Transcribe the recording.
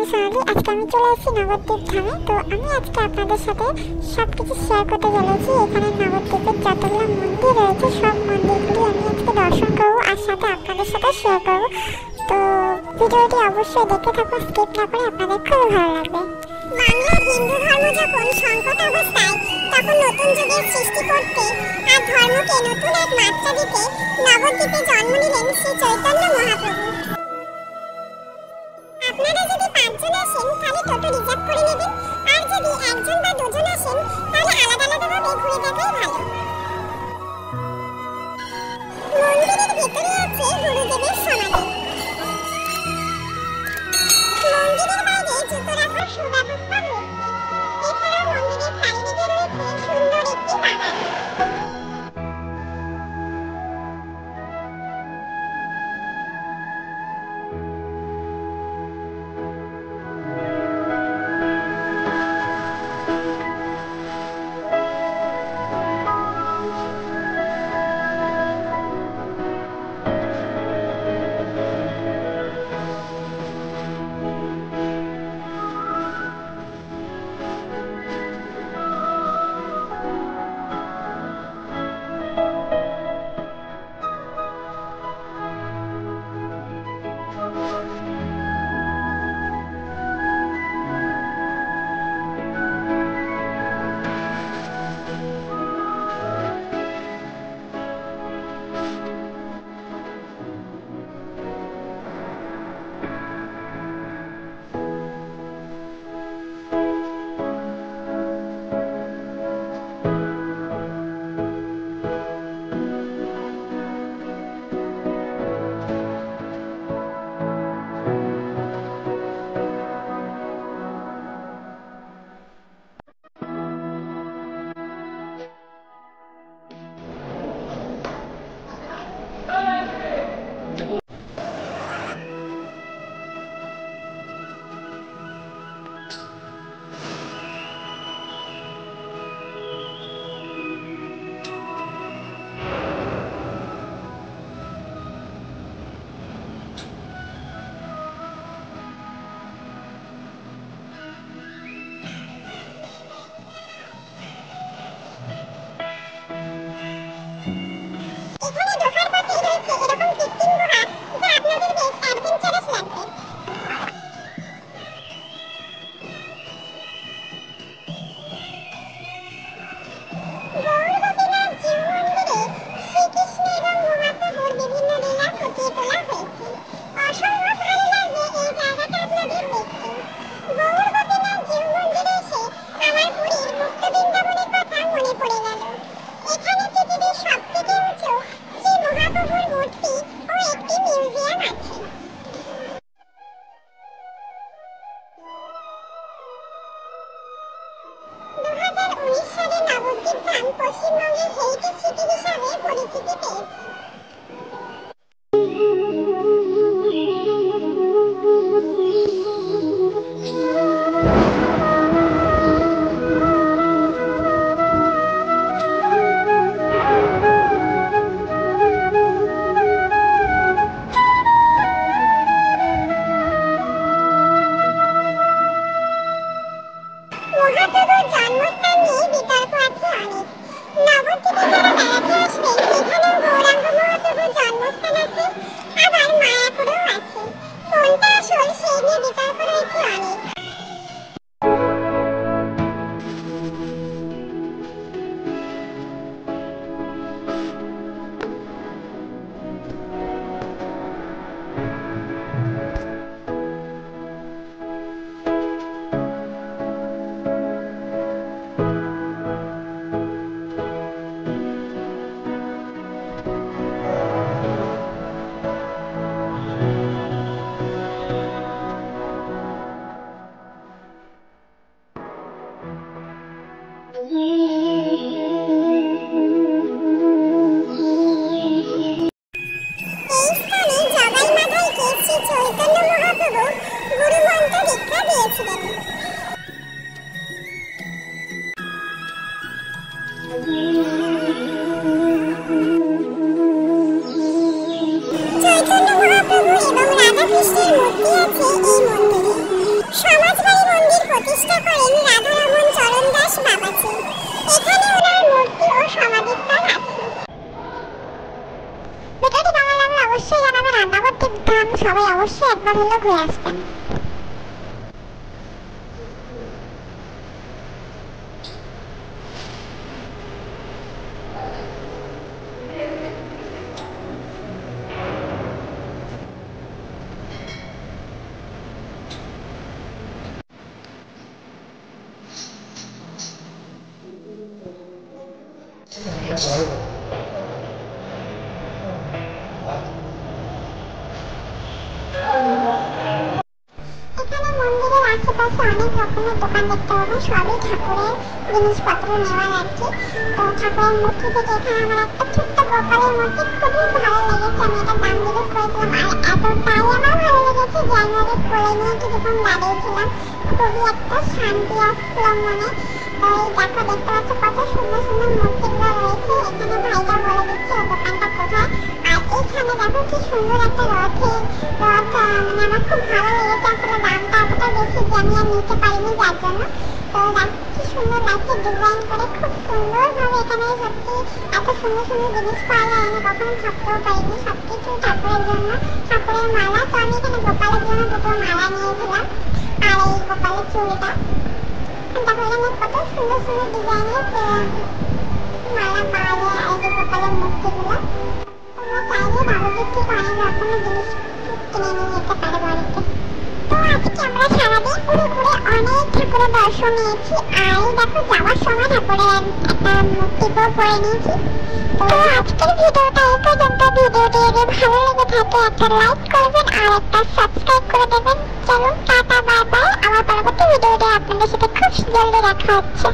সোনালি। আজকে আমি চলে এসেছি নবদ্বীপ ধামে। তো আমি আজকে আপনাদের সাথে সব কিছু শেয়ার করতে চলেছি। এখানে নবদ্বীপের যতগুলো মন্দির রয়েছে সব মন্দিরগুলি আমি আজকে দর্শন করবো আর সাথে আপনাদের সাথে শেয়ার করবো। তো ভিডিওটি অবশ্যই দেখতে থাকুন, স্কিপ না করে, আপনাদের খুবই ভালো লাগবে। বাংলার হিন্দু ধর্ম যখন সংকট অবস্থায়, তখন নতুন যুগের সৃষ্টি করতে আর ধর্মকে নতুন এক মাত্রা দিতে নবদ্বীপে জন্ম নিলেন শ্রী চৈতন্য মহাপ্রভু। আপনারা যদি 5 জন আসেন তাহলে টোটো রিজার্ভ করে নেবেন, আর যদি 1 জন বা 2 জন আসেন তাহলে আলাদা আলাদাভাবে ঘুরে দেখাই ভালো। মন্দিরের ভেতরে আছে গুরুদেবের সমাধি। মন্দিরের বাইরে জুতো রাখার সুব্যবস্থা রয়েছে। এছাড়াও মন্দিরের চারিদিকে রয়েছে সুন্দর একটি বাগান। পশ্চিমবঙ্গের হেরিটেজ সিটি হিসাবে পরিচিতি পেয়েছে। মহাপ্রভুর জন্মস্থান নিয়ে বিতর্ক আছে অনেক। নবদ্বীপে যারা বেড়াতে আসবেন, এখানেও গৌরাঙ্গ মহাপ্রভুর জন্মস্থান আছে, আবার মায়াপুরেও আছে। কোনটা আসল সেই নিয়ে বিতর্ক রয়েছে অনেক। অবশ্যই একবার হলেও ঘুরে আসবেন। এখানে মন্দিরের আশেপাশে অনেক রকমের দোকান দেখতে পাবেন, সবই ঠাকুরের জিনিসপত্র নেওয়ার আর কি। তো ঠাকুরের মূর্তি থেকে এখানে আমার একটা ছোট্ট গোপালের মূর্তি খুবই ভালো লেগেছে, আমি এটা দাম জিজ্ঞেস করেছিলাম আর এতটাই আমার ভালো লেগেছে যে আমি ওদের কোলে নিয়ে কিছুক্ষণ দাঁড়িয়েছিলাম, খুবই একটা শান্তি আসলো মনে। তো এই দেখো, দেখতে পাচ্ছ কত সুন্দর সুন্দর মূর্তিগুলো রয়েছে। এখানে ভাইরা বলে দিচ্ছে ওই দোকানটা কোথায়। আর এইখানে দেখো কি সুন্দর একটা রথ, মানে আমার খুব ভালো লেগেছে। আসলে দামটা এতটা বেশি যে আমি আর নিতে পারিনি যার জন্য। তো দেখো কি সুন্দর লাগছে ডিজাইন করে, খুব সুন্দরভাবে এখানে সত্যি এত সুন্দর সুন্দর জিনিস পাওয়া যায় আমি কখনো ভাবতেও পারিনি। সবকিছু ঠাকুরের জন্য, ঠাকুরের মালা। তো আমি এখানে গোপালের জন্য দুটো মালা নিয়েছিলাম আর এই গোপালের চুড়িটা। দেখো এখানে কত সুন্দর সুন্দর ডিজাইনের মালা পাওয়া যায় আর এই গোপালের মূর্তিগুলো। তোমরা চাইলে বাবুদের থেকে অনেক রকমের জিনিস কিনে নিয়ে যেতে পারো বাড়িতে। তো আজকে আমরা সারাদিন ঘুরে ঘুরে অনেক ঠাকুরের দর্শন নিয়েছি আর দেখো যাওয়ার সময় ঠাকুরের একটা মূর্তিকেও পরে নিয়েছি। তো আজকের ভিডিওটা এই পর্যন্ত। ভিডিওটি যদি ভালো লেগে থাকে একটা লাইক করবেন আর একটা সাবস্ক্রাইব করে দেবেন। চলুন টাটা, বাই বাই। আমার পরবর্তী ভিডিওতে আপনাদের সাথে খুব জলদি দেখা হচ্ছে।